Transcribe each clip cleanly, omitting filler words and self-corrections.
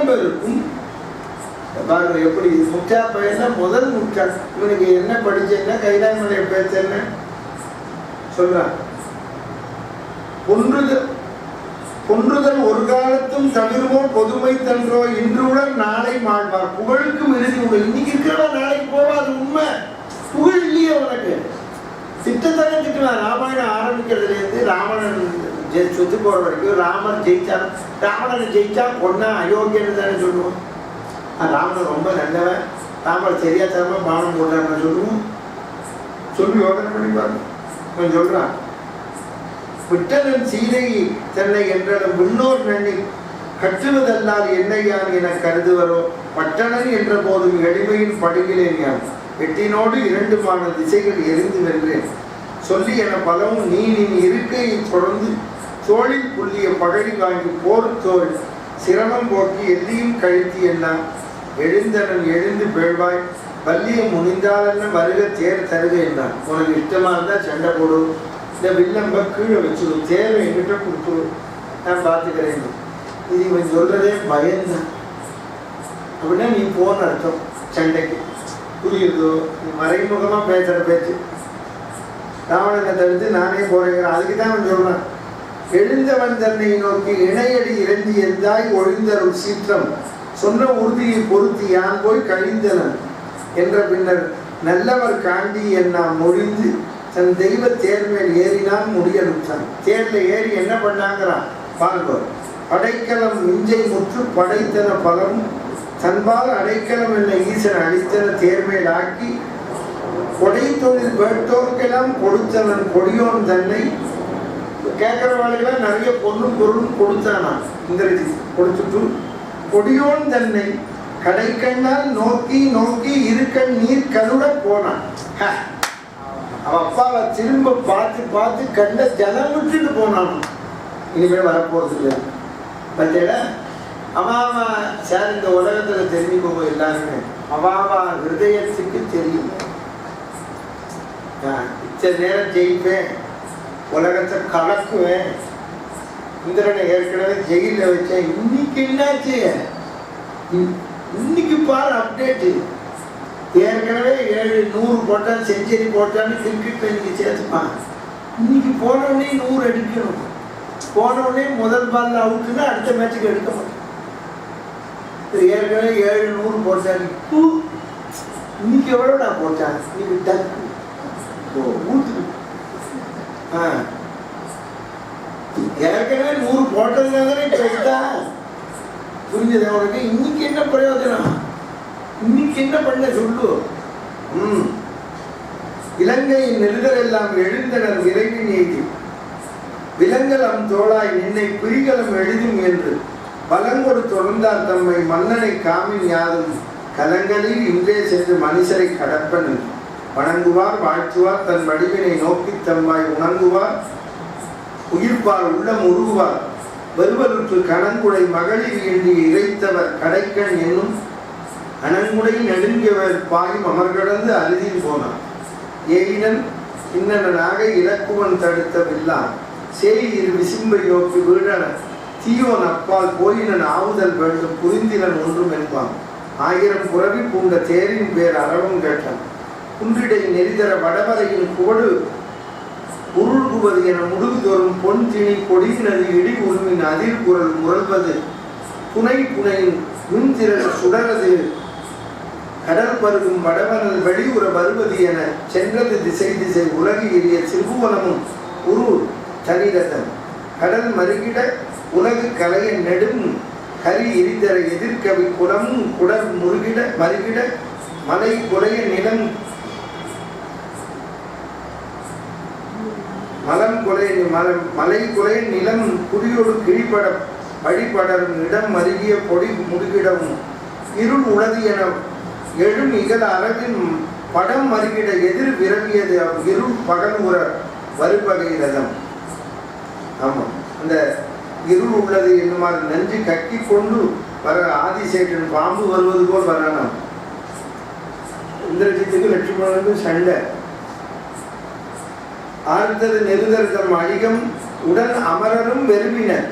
பேருக்கும் பாருங்க எப்படி முற்றா பையன் முதல் முற்றா. இவனுக்கு என்ன படிச்சேன்னா கைலாயமலையை பேச்சேன்னு சொல்றான். பொன்றுதல் ஒரு காலத்தும் தவிர்வோம் பொதுமை தன்றோ இன்றுடன் நாளை மாழ்வார் புகழுக்கும் இறுதி உண்டு. இன்னைக்கு இருக்கிறவா நாளைக்கு போவா, அது உண்மை. புகழ் இல்லையே உனக்கு. திட்டத்தானே திட்டுவான். ராமாயணம் ஆரம்பிக்கிறதுலேருந்து ராவணன் சொத்து போற வரைக்கும் ராமர் ஜெயிச்சான். ராவணனை ஜெயிச்சா பொண்ணா அயோக்கியன்னு தானே சொல்லுவோம். ராவணன் ரொம்ப நல்லவன், ராமர் சரியா தரமா பானம் போட்டான்னு சொல்லுவோம். சொல்லி யோசனை பண்ணி பாருங்க. அவன் சொல்றான், விட்டனன் சீதை தன்னை என்றதும் விண்ணோர் நன்னி கற்றுவதல்லால் என்னையான் என கருதுவரோ பட்டணன் என்ற போதும் எளிமையின் படுகிறேன் யான் வெட்டினோடு 2 திசைகள் எரிந்து வென்றேன் சொல்லி என பலவும் நீ நின் இருக்கையை தொடர்ந்து தோளில் புள்ளிய பகழி வாங்கி போர் தோல் சிரமம் போக்கி எல்லியும் கழித்து என்னான் எழுந்தனன் எழுந்து பேழ்வாய் வள்ளியம் முனிந்தாலன்னு வருக தேர் தருக என்னான். உனக்கு இஷ்டமா இருந்தா சண்டை போடு, இந்த வில்லம்ப கீழே வச்சு தேவை என்கிட்ட கொடுத்து நான் பார்த்துக்கிறேன். இது இவன் சொல்றதே பயந்தான். அப்படின்னா நீ போன அர்த்தம் சண்டைக்கு. புரியுதோ? நீ மறைமுகமா பேசுற பேச்சு. ராவணனை தடுத்து நானே போறேங்கிறேன். அதுக்கு தான் அவன் சொல்றான், எழுந்தவன் தன்னை நோக்கி இணையடி இறந்தி எந்தாய் ஒழிந்தருள் சீற்றம் சொன்ன உறுதியை பொருத்தி யான் போய் கழிந்தனன் என்ற பின்னர் நல்லவர் காண்டி என்ன மொழிந்து தன் தெய்வ தேர் மேல் ஏறினான் முடியலுற்றான். தேர்ல ஏறி என்ன பண்ணாங்கிறான் பாருங்க. அடைக்கலம் மிஞ்சை முற்று படைத்தன பலரும் தன்பால் அடைக்கலம் என்ன ஈசன் அடித்தன தேர்மேல் ஆக்கி கொடை தொழில் வேட்டோருக்கெல்லாம் கொடுத்தனன் கொடியோன் தன்னை. கேட்கிறவாளுக்கெல்லாம் நிறைய பொருளும் பொருளும் கொடுத்தானான் இந்திரஜித். கொடுத்துட்டு கொடியோன் தன்னை கடைக்கண்ணால் நோக்கி நோக்கி இருக்கண் நீர் கருட போனான். அவன் அப்பாவை திரும்ப பார்த்து பார்த்து கண்ட ஜலம் விட்டுட்டு போனான். இனிமேல் வரப்போறது இல்லை. பார்த்தேடா அவாவா சார் இந்த உலகத்துல தெரிஞ்சுக்கோங்க எல்லாருமே. அவாவா ஹிருதயத்துக்கு தெரியும். இத்தனை நேரம் ஜெயிப்பேன், உலகத்தை கலக்குவேன், இந்திரனை ஏற்கனவே ஜெயில வச்சேன், இன்னைக்கு என்னாச்சு? இன்னைக்கு பாரு அப்டேட்டு. ஏற்கனவே 700 போட்டான், செஞ்சுரி போட்டான்னு கிரிக்கெட்ல இன்னைக்கு சேர்த்துப்பான். இன்னைக்கு போனவுடனே 100 அடிக்கணும். போனவுடனே முதல் பால்ல அவுட்டுன்னா அடுத்த மேட்சுக்கு எடுக்க மாட்டேன். ஏற்கனவே 700 போட்டான். இன்னைக்கு எவ்வளோ நான் போட்டேன்? இன்னைக்கு டக்கு ஊத்து. ஏற்கனவே 100 போட்டதுனாலே பெருசா புரிஞ்சது அவனுக்கு. இன்னைக்கு என்ன பிரயோஜனம்? இன்னைக்கு என்ன பண்ண சொல்லு. இலங்கையின் நெருதல் எல்லாம் எழுந்தனர் விரைவின் எய்தி விலங்கலம் தோளாய் நின்னை பிரிகலம் எழுதும் என்று பலங்கொடு தொடர்ந்தார் தம்மை மன்னனை காமின் யாதும் கலங்களில் இன்றே சென்று மனுஷரை கடப்பன் வணங்குவார் வாழ்த்துவார் தன் வடிவினை நோக்கி தம்மாய் உணங்குவார் உயிர்ப்பார் உள்ளம் உருகுவார் வருவலுற்று கணங்குடை மகளிர் என்று இறைத்தவர் கடைக்கண் என்னும் அணங்குடை நெடுங்கியவர் பாயும் அமர்கடந்து அருதில் போனார். ஏயினன் இன்னனாக இலக்குவன் தடுத்தவில்லாம் சேயிர் விசிம்பை நோக்கி வீழன தீயோன் அப்பால் போயினன் ஆவுதல் வேண்டும் புரிந்தினன் ஒன்றும் என்பான். 1000 புறவி பூண்ட தேரின் பேர் அறவும் கேட்டான். குன்றிடை நெறிதர வடவரையின் கோடு உருள்குவது என முடுகுதோறும் பொன் திணி கொடியினது இடி உருவின் அதிர் குரல் முரல்வது புனை புனையின் மின்திரள் சுடரது கடல் பருகும் வடவனல் வெளியுற வருவது என சென்றது திசை திசை உலகு எரிய சிறுவனமும் உரு தனிரதம் கடல் மருகிட உலகு கலைய நெடும் கரி எரிதர எதிர்கவி குளமும் குடல் முருகிட மருகிட மலை குலைய நிலம் மலம் குலைய மலை குலைய நிலம் குறியோடு கிழிப்பட வழிபடரும் இடம் மருகிய பொடி முடுகிடவும் இருள் உளது என எழும் இகழ அரவின் படம் மருகிட எதிர் விரவியது இருள் பகல் உற வருபகை ரதம். ஆமாம், அந்த இருள் உள்ளது என்னுமாறு நஞ்சு கட்டி கொண்டு வர ஆதிசேஷன் பாம்பு வருவது போல் வரானாம். இந்திரஜித்துக்கு லட்சுமணனுக்கு சண்டை. ஆழ்ந்தது நெருதர்தம் அழிகம் உடன் அமரரும் வெறுவினர்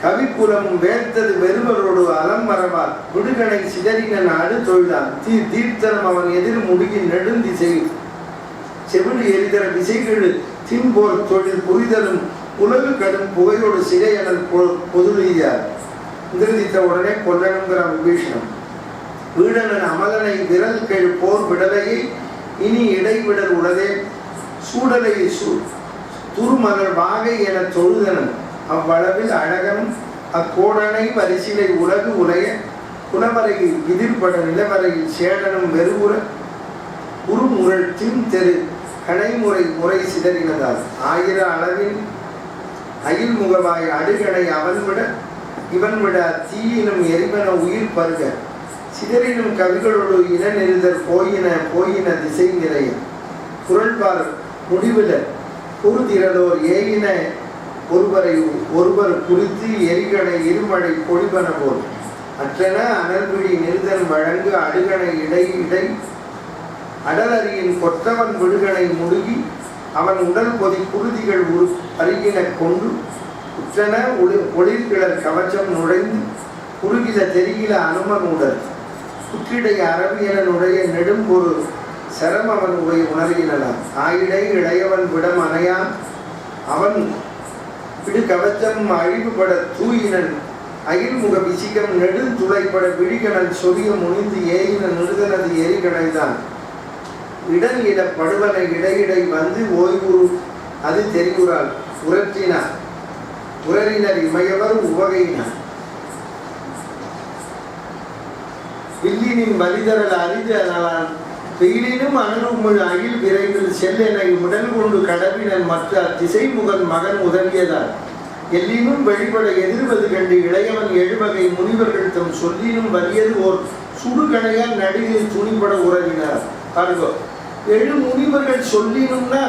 கவிப்புலமும் வேர்த்தது வெறுவரோடு அலம் மறவார் விடுகனை சிதறின நாடு தொழுதான் தீர்த்தனம் அவன் எதிர் முடுகி நெடுந்திசை செவிடு எரிதர விசைகள் தின்போர் தொழில் புரிதலும் உலகு கடும் புகையோடு சிறையனல் பொதுளியார் நிர்ந்தித்த உடனே கொல்லணுங்கிறான் விபீஷணன். வீடனன் அமலனை விரல் கெழு போர் விடலையை இனி இடைவிடல் உடதே சூடலை துருமலர் வாகை என தொழுதனன் அவ்வளவில் அழகனும் அக்கோடனை வரிசிலை உலகு உலைய குலவரையில் விதிர்பட நிலவரையில் சேடனும் வெறுவுற உருமுரள் தின் தெரு கனைமுறை முறை சிதறினதால் ஆயிர அளவில் அயில் முகவாய் அடுகனை அவன் விட இவன் விட தீயினும் எரிவன உயிர் பருக சிதறினும் கவிகளோடு இன நெருதல் போயின திசை நிறைய குரல்பார் முடிவில பொறுதிரதோர் ஏயின ஒருவர் குறித்து எரிகனை இருமழை பொழிபன போல் அற்றன அனல்விழி நிறுதல் வழங்கு அடுகனை இடை அடலறியின் கொற்றவன் விடுகனை முடுகி அவன் உடல் பொதி குருதிகள் அருகின கொண்டு உற்றன ஒளிர்கிழர் கவச்சம் நுழைந்து குறுகில தெரிகில அனுமன் உடல் குற்றிடை அரபியனுடைய நெடும்பொரு சரம் அவன் உணர்கினான் ஆயிடை இளையவன் விடம் அணையான் அவன் விடு கவச்சம் அழிவுபட தூயினன் அயில்முக விசிகம் நெடுந்துளைப்பட விழிகணல் சொரிய முனிந்து ஏயின நிறுதனது எரிகணைதான் இடன் இட படுவனை இடையிடை வந்து ஓய்வுறு அது தெரிவுறால் உரற்றினார் உரறினர் இமையவர் உவகையினார் வில்லினின் வலிதரல் அரிது அதனால் வெயிலினும் அனலுமிழ் அகில் விரைவில் செல்லெனை உடல் கொண்டு கடவினன் மற்ற திசைமுகன் மகன் உதவியதால் எல்லினும் வெளிப்பட எதிர்வது கண்டு இளையவன் எழுவகை முனிவர்கள் தம் சொல்லினும் வலியது ஓர் சுடுகணையால் நடிகையில் துணிபட உறவினார். பாருங்க, 7 முனிவர்கள் சொல்லினும்னா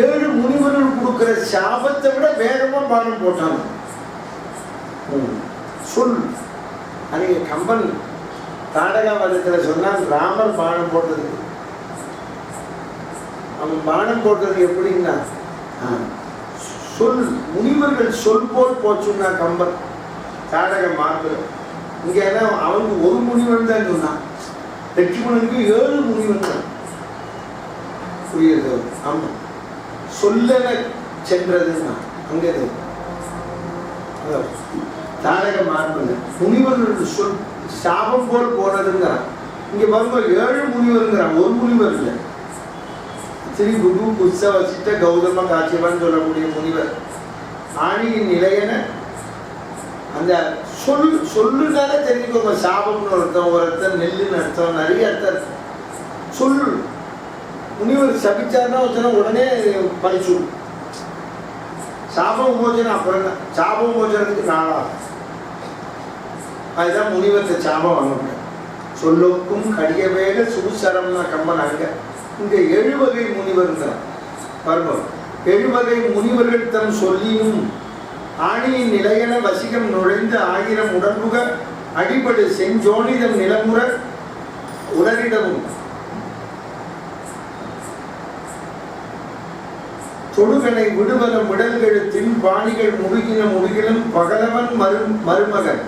7 முனிவர்கள் கொடுக்கிற சாபத்தை விட வேகமா பானம் போட்டாங்க. சொல் அன்னைக்கு கம்பன் தாடகாவதத்தில் சொன்னால் ராமர் பானம் போட்டது. அவன் பானம் போட்டது எப்படின்னா சொல் முனிவர்கள் சொல் போல் போச்சுன்னா கம்பன் தாடக மார்பில். இங்க அவனுக்கு ஒரு முனிவன் தான் சொன்னான், லட்சுமணனுக்கு 7 முனிவன் தான். புரியுது? ஆமா, சொல்லன சென்றதுன்னா அங்கே தாடக மார்பில் முனிவர்களுக்கு சொல் சாபம் போல் போனதுங்கிறான். இங்க பாருங்க, 7 முனிவருங்கிறான், ஒரு முனிவர் இல்லை. ஸ்ரீ குரு குச்ச வசிட்ட கௌதம காட்சியவன் சொல்லக்கூடிய முனிவர் ஆணியின் நிலையன அந்த சொல்லுனால தெரிஞ்சுக்கோங்க. சாபம்னு அர்த்தம், ஒரு அர்த்தம் நெல்லுன்னு அர்த்தம், நிறைய அர்த்தம். சொல் முனிவர் சபிச்சார்னா ஒருத்தன உடனே பறிச்சு சாப விமோச்சனம். அப்புறம் தான் சாப விமோச்சனத்துக்கு நாளாகும். அதுதான் முனிவர்த்த சாபம் வாங்க. சொல்லோக்கும் கடிய வேக சுசரம்னா கம்பன் அங்க. இங்க 7 வகை முனிவர்கள் பாருங்க. 7 வகை முனிவர்கள் தம் சொல்லியும் ஆணியின் நிலையன வசிகம் நுழைந்து 1000 உடன்புக அடிபடு செஞ்சோனிதம் நிலமுற உடனிடமும் தொடுகனை விடுவனம் விடல்கள் தின் பாணிகள் முடுகிலும் பகலவன் மருமகன்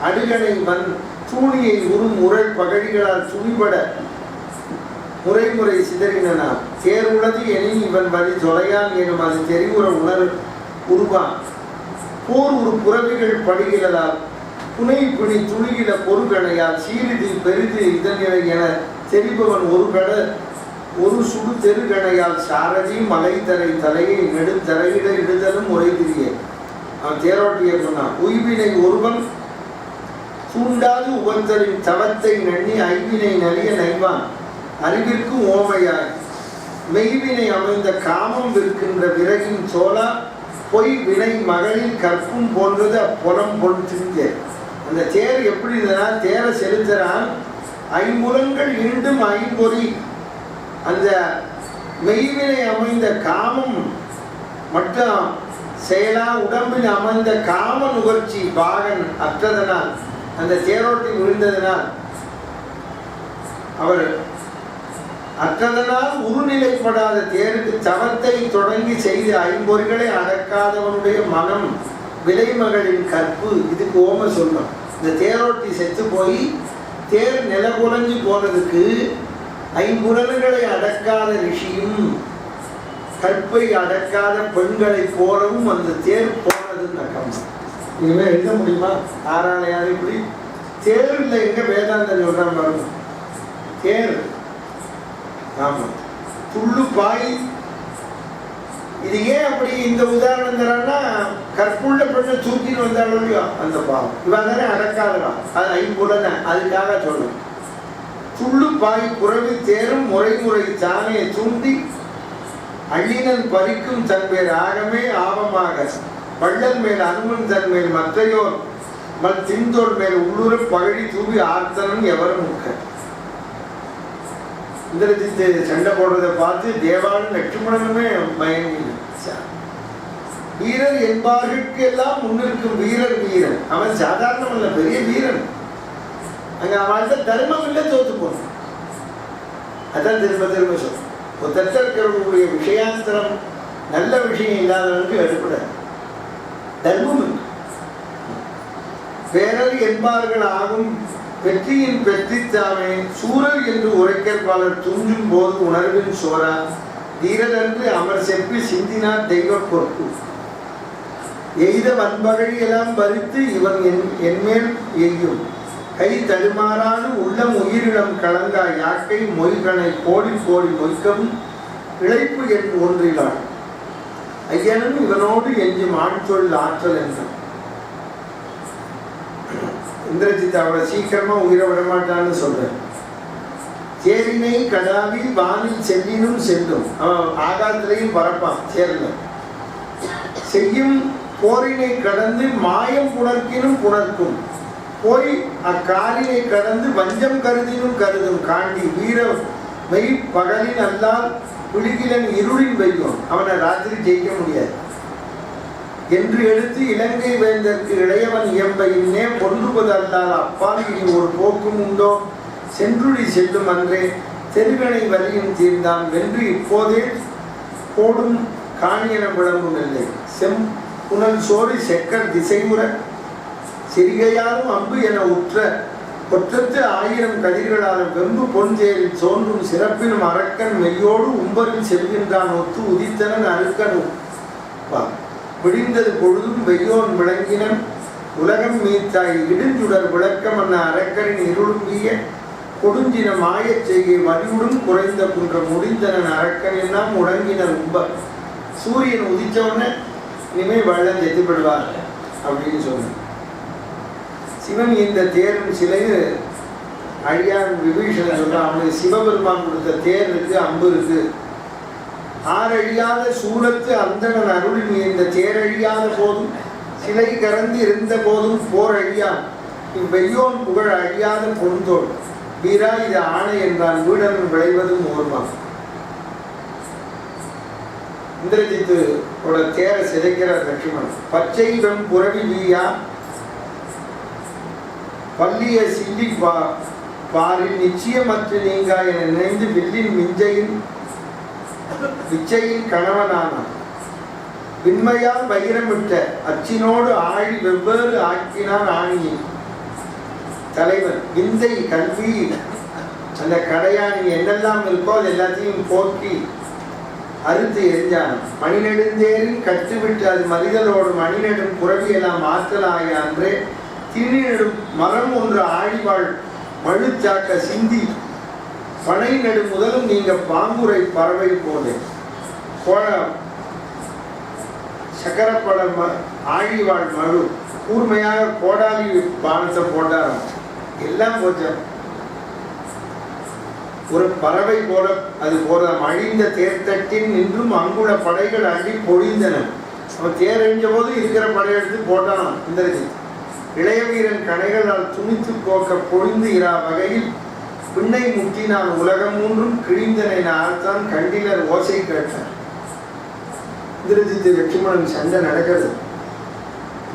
அடுகனை வன் தூணியை உறும் உரல் பகழிகளால் துணிபட முறை சிதறினான். தேர்வுள்ளது எனில் இவன் வழி தொலையான் எனும் அது தெரிவுற உருவான் போர் ஒரு புறவிகள் படுகிறதால் புனை பிடி துணிகிற பொருகணையால் சீரிது பெரிது இதனிலை என தெரிபவன் ஒரு சுடு தெருகணையால் சாரதி மலைத்தரை தலையை நெடுந்தரையிட இடுதலும் உரைதிரிய. அவன் தேரோட்டிய சொன்னான், உய்வினை ஒருவன் தூண்டாது உவந்தரின் தவத்தை நன்னி ஐவினை நலிய நைவான் அறிவிற்கும் ஓமையாய் மெய்வினை அமைந்த காமம் விற்கின்ற விறகின் சோலா பொய் வினை மகளில் கற்பும் போன்றது அப்புறம் பொழுத்திருந்த. அந்த தேர் எப்படி இருந்தனா, தேரை செலுத்துறான், 5 முலங்கள் இண்டும் 5 பொறி. அந்த மெய்வினை அமைந்த காமம் மட்டும் செயலா உடம்பில் அமர்ந்த காம நுகர்ச்சி பாகன் அற்றதனால், அந்த தேரோட்டி விழுந்ததனால், அவர் அற்றதனால் உருநிலைப்படாத தேருக்கு தவத்தை தொடங்கி செய்த 5 பொறிகளை அடக்காதவனுடைய மனம் விலைமகளின் கற்பு. இதுக்கு ஓம சொல்லணும். இந்த தேரோட்டி செத்து போய் தேர் நிலகுலைஞ்சு போனதுக்கு ஐம்புலன்களை அடக்காத ரிஷியும் கற்பை அடக்காத பெண்களை போலவும் அந்த தேர் போனதுன்னு நக்கம். இனிமேல் எழுத முடியுமா? ஆறாளையாரு இப்படி தேர் இல்லை எங்க வேதாந்தம் சொல்றான் பாருங்க. தேர் ஆமா துள்ளு பாய். இது ஏன் அப்படி இந்த உதாரணம் தரான்னா, கற்புள்ள பெண்ணை தூக்கின்னு வந்தாலும் இல்லையோ அந்த பாவம் இவன் தானே அடக்காதலாம், அது ஐம்புலன, அதுக்காக சொல்லணும். துள்ளு பாய் புறவி தேரும் முறை தானே தூண்டி அள்ளினன் பறிக்கும் தன்மேல் ஆகமே ஆபமாக வள்ளல் மேல் அனுமன் தன்மேல் மற்றையோர் மல் தின்தோர் மேல் உள்ளூர பகழி தூவி ஆர்த்தனன் எவரும் முக்க. இந்திரஜித்து சண்டை போடுறதை பார்த்து தேவானும் லட்சுமணனுமே மயங்கி. வீரர் என்பாருக்கு எல்லாம் முன்னிருக்கும் வீரர் வீரன். அவன் சாதாரணம் இல்ல, பெரிய வீரன். அங்க அவன்கிட்ட தர்மம் இல்லை, தோத்து போன. அதான் திரும்ப திரும்ப சொல்ல, புத்தத்தில் இருக்கிறவங்களுடைய விஷயாந்திரம் நல்ல விஷயம் இல்லாதவனுக்கு எடுப்பட தர்மம் இல்லை. பேரர் என்பார்கள் ஆகும் வெற்றியின் பெற்றித்தாமே சூரர் என்று உரைக்கற் பலர் துஞ்சும் போது உணர்வின் சோரா தீரர் என்று அமர் செப்பி சிந்தினார் தெய்வ பொறுப்பு எய்த வன்பகழி எல்லாம் பறித்து இவன் என்மேல் எய்யும் கை தடுமாறாது உள்ளம் உயிரிடம் கலங்கா யாக்கை மொய்கனை கோடி கோடி மொய்க்கவும் இழைப்பு என் ஒன்றிலான் ஐயனும் இவனோடு எஞ்சும் ஆண் சொல் ஆற்றல் என்றான். இந்திரஜித் அவளை சீக்கிரமா உயிரை விடமாட்டான்னு சொல்றேன். சேரினை கடாவி வானில் செல்லினும் செல்லும், அவன் ஆகாத்திலையும் பறப்பான். சேர்ல செய்யும் போரினை கடந்து மாயம் புணர்க்கினும் புணர்க்கும் போய் அக்காலினை கடந்து வஞ்சம் கருதினும் கருதும் காண்டி வீர மெய் பகலின் அல்லால் விழுகிலன் இருளின் வைக்கும். அவனை ராத்திரி ஜெயிக்க முடியாது என்று எடுத்து இலங்கை வேந்தற்கு இளையவன் இயம்ப இன்னே பொன்றுவதல்லால் அப்பால் இனி ஒரு போக்கும் உண்டோ சென்றுடி செல்லும் அன்றே தெருவினை வலியும் தீர்ந்தான் வென்று இப்போதே போடும் காணியன விளம்பும் இல்லை செம் புனல் சோறு செக்கர் திசைமுற சிறிகையாலும் அம்பு என உற்ற கொற்றத்து 1000 கதிர்களாலும் வெம்பு பொன்சேரில் தோன்றும் சிறப்பினும் அரக்கன் மெய்யோடு உம்பரில் செல்கின்றான் ஒத்து உதித்தனன் அருக்கனும் விடிந்தது பொழுதும் வெய்யோன் விளங்கினன் உலகம் மீத்தாய் இடுஞ்சுடர் விளக்கம் அன்ன அரக்கரின் இருளும்பிய கொடுஞ்சின மாயச் செய்கை வடிவுடன் குறைந்த குன்ற முடிந்தனன் அரக்கன் எல்லாம் உடங்கினர் உம்ப. சூரியன் உதிச்சவுடனே இனிமே வெள்ளம் எத்திப்படுவார் அப்படின்னு சொன்ன சிவன் இந்த தேரும் சிலைன்னு அழியான் விபீஷணன் சொல்றான். அவனுக்கு சிவபெருமான் கொடுத்த தேர் இருக்கு, அம்பு இருக்கு. ஆறழியாத சூலத்து அந்தணன் அருள் இந்த தேரழியாத போதும் சிலை கறந்து இருந்த போதும் போர் அழியான் இவ்வெய்யோன் புகழ் அழியாத பொருந்தோள் வீரா இது ஆணை என்றான் வீடன் விளைவதும் ஓர்வான். இந்திரஜித்து தேரை சிதைக்கிறார் லட்சுமணன். பச்சை வெம் புறவி வீயா பள்ளிய சில்லி பாரில் நிச்சயமற்று நீங்கா என நினைந்து வில்லின் விச்சையின் கணவனானான். விண்மையால் வைரமிட்ட அச்சினோடு ஆழி வெவ்வேறு ஆக்கினான் ஆணியின் தலைவன். விந்தை கல்வி அந்த கடையாணி என்னெல்லாம் இருக்கோ அது எல்லாத்தையும் போக்கி அறுத்து எரிஞ்சான். மணிநெடுந்தேரில் கட்டுவிட்டு அது மறிதலோடு மணிநெடும் புறவியெல்லாம் ஆற்றலாய அன்றே திணிநெடும் மரம் ஒன்று ஆழிவாள் மழுச்சாக்க சிந்தி பனை நெடு முதலும் நீங்க பாங்குரை பறவை போது சக்கரப்பட ஆழிவாள் மழு கூர்மையாக கோடாலி பானத்தை போட்டாராம். எல்லாம் போச்சான். ஒரு பறவை போல அது போதாம். அழிந்த தேர்தட்டின் நின்றும் அங்குள்ள படைகள் அள்ளி பொழிந்தன. அவன் தேரழிஞ்ச போது இருக்கிற படையெடுத்து போட்டான் இந்திரஜித். இளைய வீரன் கணைகளால் துணித்து போக்க பொழிந்து இரா வகையில் பின்னை முட்டினான் உலகம் மூன்றும் கிழிந்தனை ஆழ்த்தான் கண்டிலர் ஓசை கேட்டார். இந்திரஜித்து லட்சுமணன் சண்டை நடக்கிறது.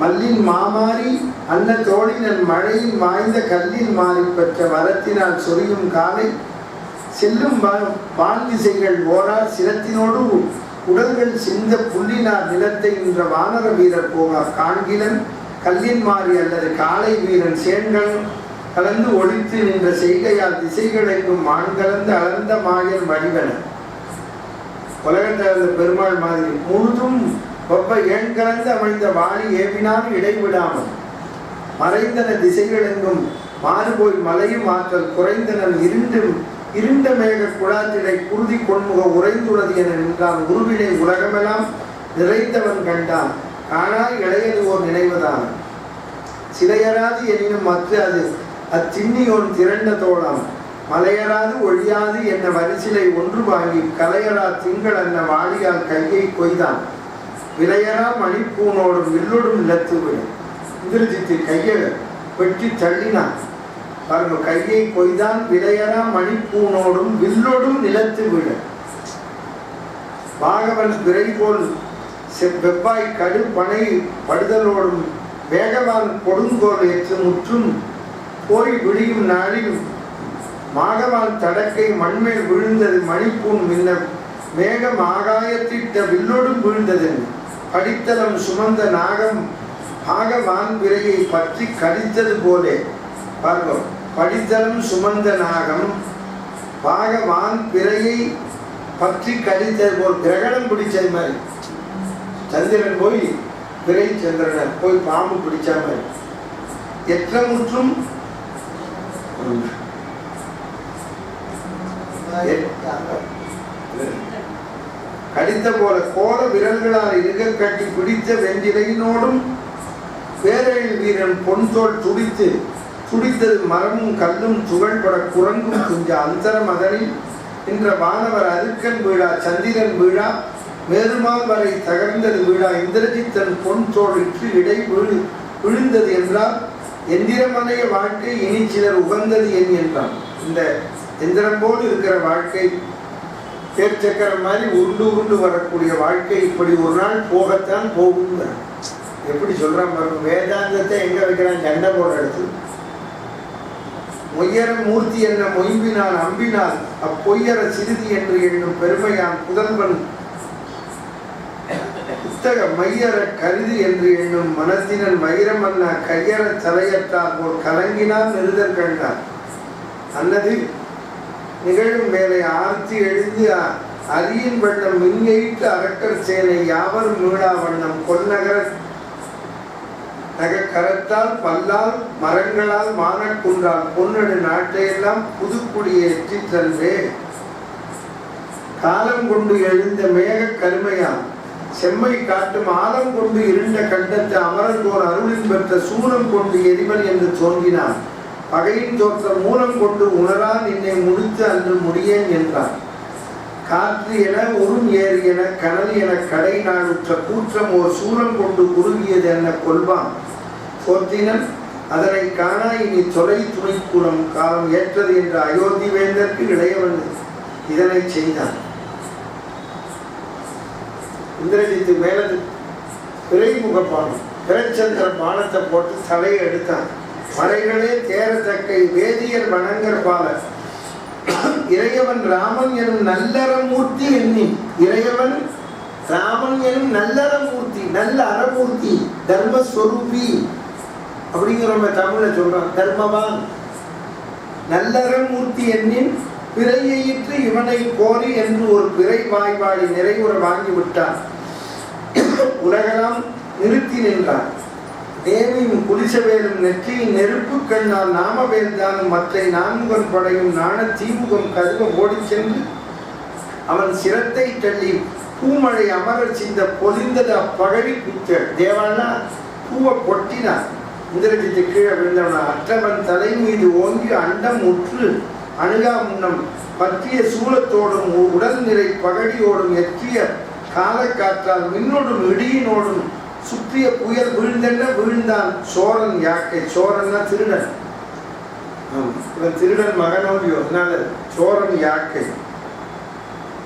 மல்லின் மாமாரி அன்ன தோழினன் மழையின் மாய்ந்த கல்லின் மாறி பெற்ற வரத்தினால் சொரியும் காலை செல்லும் வான்திசைகள் ஓரார் சிரத்தினோடு உடல்கள் சிந்த புள்ளினார் நிலத்தை நின்ற வானர வீரர் போக காண்கிலன் கல்லின் மாறி அல்லது காளை வீரன் சேன்கள் கலந்து ஒழித்து நின்ற செய்கையால் திசைகளெங்கும் மான் கலந்து அளந்த மாயன் வடிவன. உலகத்தில் பெருமாள் மாதிரி முழுதும் ஒப்ப ஏன் கலந்து அமைந்த வாணி ஏவினாலும் இடைவிடாமல் மறைந்தன திசைகளெங்கும் மாறுபோய் மலையும் ஆற்றல் குறைந்தனன் இருண்ட மேக குழாத்திடை குருதி கொன்முக உறைந்துள்ளது என நின்றான். உருவினை உலகமெல்லாம் நிறைந்தவன் கண்டான். ஆனால் இளையது ஓர் நினைவதான் சிலையராது எனினும் மற்ற அது அத்திண்ணியோன் திரண்ட தோளாம் மலையராது ஒழியாது என்ன வரிசிலை ஒன்று வாங்கி கலையரா திங்கள் அன்ன வாளியால் கையை கொய்தான். விலையரா மணிப்பூனோடும் வில்லோடும் நிலத்து விடும். இந்திரஜித்து கையை வெட்டி தள்ளினான். பாருங்க, கையை கொய்தான். விலையரா மணிப்பூனோடும் வில்லோடும் நிலத்து விட. பாகவன் பிறை போல் வெப்பாய் கடு பனை படுதலோடும் வேகவான் கொடுங்கோல் ஏற்று முற்றும் போய் விழியும் நாளில் மாகவான் தடக்கை மண்மேல் விழுந்தது. மணிப்பூன் மின்ன மேகம் ஆகாயத்திட்ட வில்லோடும் விழுந்தது. படித்தலம் சுமந்த நாகம் பாகவான் பிறையை பற்றி கடித்தது போலே. பார்ப்போம், படித்தலம் சுமந்த நாகம் பாகவான் பிறையை பற்றி கடித்தது போல். கிரகணம் பிடிச்சது மாதிரி சந்திரன் போய் பிறை சந்திரனை போய் பாம்பு பிடிச்ச மாதிரி. எற்றமுற்றும் கடித்த போல கோல விரல்களால் இருக கட்டி பிடித்த வெஞ்சிலையினோடும் பேரழில் வீரன் பொன்தோல் துடித்தது. மரமும் கல்லும் துகள்பட குரங்கும் குஞ்ச அந்தரம் அதனில் என்ற வானவர் அருக்கன் வீழா சந்திரன் வீழா மேருமால் வரை தகர்ந்தது வீழா. இந்திரஜித்தன் பொன் தோழிற்று இடை விழுந்தது என்றால் எந்திரமனைய வாழ்க்கை இனி சிலர் உகந்தது என்றான். இந்த எந்திரம் போல் இருக்கிற வாழ்க்கை தேர்ச்சக்கரம் மாதிரி உருண்டு வரக்கூடிய வாழ்க்கை இப்படி ஒரு நாள் போகத்தான் போகுங்க. எப்படி சொல்றான் பாருங்க. வேதாந்தத்தை எங்க வைக்கிறான்? சண்டை போடுற இடத்துல. மொய்யர மூர்த்தி என்ன மொய்பினால் அம்பினால் அப்பொய்யர சிறுதி என்று எண்ணும் பெருமையான் புதல்வன் புத்தக மையர கருதி என்று எண்ணும் மனத்தினன் வைரமன்னா கையற தலையற்றார் போல் கலங்கினால் நெருதல் கண்டார். அல்லது நிகழும் வேலை ஆர்த்தி எழுந்து அரியின் வண்ணம் மின்கையிட்டு அரக்கர் சேனை யாவரும் மீளா வண்ணம் கொன்னகர கரத்தால் பல்லால் மரங்களால் மானக்குன்றால் பொன்னடு நாட்டையெல்லாம் புதுக்குடியேற்றி தன்றே. காலம் கொண்டு எழுந்த மேக கருமையால் செம்மை காட்டும் ஆலம் கொண்டு இருண்ட கண்டத்தை அமரங்கோர் அருளின் பெற்ற சூனம் கொண்டு எரிவன் என்று தோன்றினான். பகையின் தோற்ற மூலம் கொண்டு உணரா நின்னை முடித்து அன்று முடியேன் என்றார். காற்று என உரும் ஏறு என கனல் என கடை நாளுற்ற கூற்றம் ஓர் சூலம் கொண்டு குறுகியது என்ன கொள்வான் போற்றினன். அதனை காணா இனி தொலை துணைக்குளம் காலம் ஏற்றது என்ற அயோத்தி வேந்தற்கு இளையவன் இதனை செய்தான். இந்திரஜித்து மேலது பிறைமுக பானம் பிறச்சந்திர பானத்தை போட்டு தலையை எடுத்தான். மறைகளே தேரத்தக்கை வேதியர் வணங்கர் பாலர் இறையவன் ராமன் எனும் நல்லறமூர்த்தி எண்ணின். இறையவன் ராமன் எனும் நல்லறமூர்த்தி, நல்ல அறமூர்த்தி, தர்மஸ்வரூபி அப்படிங்கிற நம்ம தமிழ்ல சொல்றோம். தர்மவான் நல்லறமூர்த்தி எண்ணின் பிறையிற்று இவனை கோரி என்று ஒரு பிறை வாய்வாடி நிறைவுற வாங்கி விட்டான். உலகெல்லாம் நிறுத்தி நின்றான். தேவியும் குளிசவேலும் நெற்றியின் நெருப்பு கண்ணால் நாமவேல்தானும் மற்ற நான்முகன் படையும் நாண தீமுகம் கருவ ஓடி சென்று அவன் சிரத்தை தள்ளி பூமழை அமரர் சிந்த பொலிந்தது அப்பகழி குத்த. தேவானா பூவை கொட்டினான். இந்திரஜித்து கீழே விழுந்தவனா அற்றவன் தலை மீது ஓங்கி அண்டம் உற்று அணுகா முன்னம் பற்றிய சூலத்தோடும் உடல் நிறை பகடியோடும் எற்றிய காலக்காற்றால் மின்னோடும் இடியினோடும் சுற்றிய புயல் விழுந்தென்ன விழுந்தான். சோரன் யாக்கை. சோரன்னா திருடன். இவன் திருடன் மகனோடியோ, அதனால சோரன் யாக்கை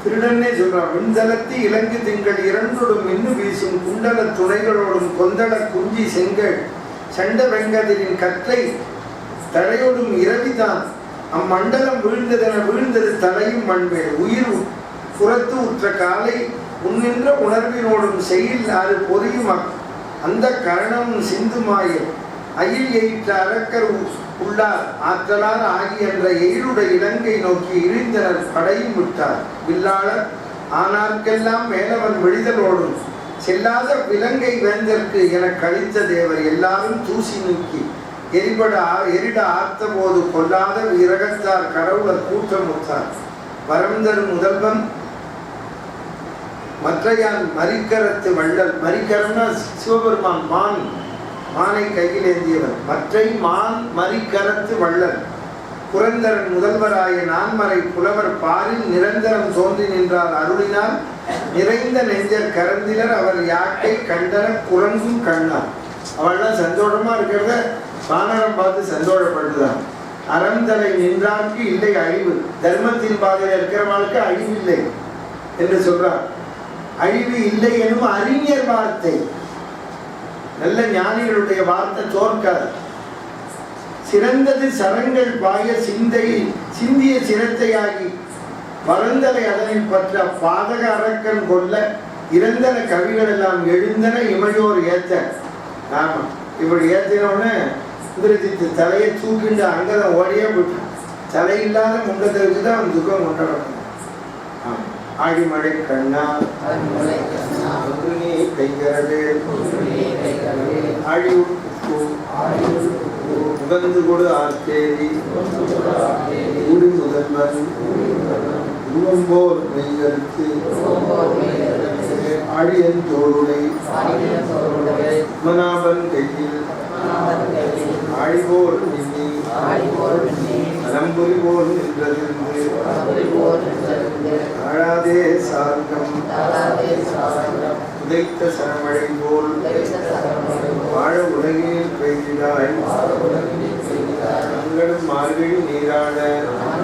திருடன்னே சொல்றான். விண்தளத்தி இலங்கு திங்கள் இரண்டோடும் மின்னு வீசும் குண்டல துணைகளோடும் கொந்தள குஞ்சி செங்கல் சண்ட வெங்கதிரின் கற்றை தடையோடும் இரவிதான் அம்மண்டலம் வீழ்ந்ததென வீழ்ந்தது தலையும் மண்மேல். உயிர் புறத்து உற்ற காலை உன்னின்ற உணர்வினோடும் செய்யில் அது பொறியும் அந்த கரணம் சிந்துமாய அயில் எயிற்ற அரக்கர் உள்ளார் ஆற்றலார் ஆகி என்ற எயிலுடைய இலங்கை நோக்கி இழிந்தனர் படையும் விட்டார். வில்லாளர் ஆனார்க்கெல்லாம் மேலவன் விழிதலோடும் செல்லாத விலங்கை வேந்தற்கு என கழித்த தேவர் எல்லாரும் தூசி நீக்கி எரிட ஆர்த்த போது கொல்லாத விரகத்தார் கடவுளர் கூட்டமுத்தார். வரம் தரும் முதல்வன் மற்றையான் மரிக்கரத்து வள்ளல். மரிக்கரம்னா சிவபெருமான் மானை கையில் ஏந்தியவர். மற்றை மான் மரிக்கரத்து வள்ளல். புரந்தரன் முதல்வராய நான்மறை புலவர் பாரில் நிரந்தரம் தோன்றி நின்றார் அருளினால் நிறைந்த நெஞ்சர் கரந்திலர் அவர் யாக்கை கண்டன குரங்கும் கண்ணார். அவள்லாம் சந்தோஷமா இருக்கிறத வானரம் பார்த்து சந்தோஷப்பட்டுதான். அறந்தலை நின்றார்க்கு இல்லை அழிவு. தர்மத்தின் பாதையில் இருக்கிறவர்களுக்கு அழிவு இல்லை என்று சொல்றார். அழிவு இல்லை எனும் அறிஞர் வார்த்தை, நல்ல ஞானிகளுடைய வார்த்தை தோற்காது. சிறந்தது சரங்கள் பாய சிந்திய சிரத்தையாகி வளர்ந்தலை அதனில் பற்ற பாதக அரக்கன் கொல்ல இறந்தன கவிகள் எல்லாம் எழுந்தன இமையோர் ஏத்த. ஆமா, இப்படி ஏத்தினோன்னு இந்திரஜித்து தலையை தூக்கிண்டு அங்கதான் ஓடியே போட்டான். தலையில்லாத முண்டத்தை வச்சுதான் அவன் துக்கம் கொண்டாடுறான். ஆடிமழை கண்ணா ஒன்று நீ கைகிறது ஆழி உகந்து கொடு ஆர்த்தேரி ஊடி முதல்வன் உருவம்போர் மெய்கருத்து ஆழியன் தோளுடை மனாபன் கையில் ஆழிபோர் நின்னி அலம்புரி போல் நின்றதிருந்து ஆழாதே சார்கம் உதைத்த சரமழை போல் வாழ உலகில் பெய்திடாய் மங்களும் மார்கழி நீராட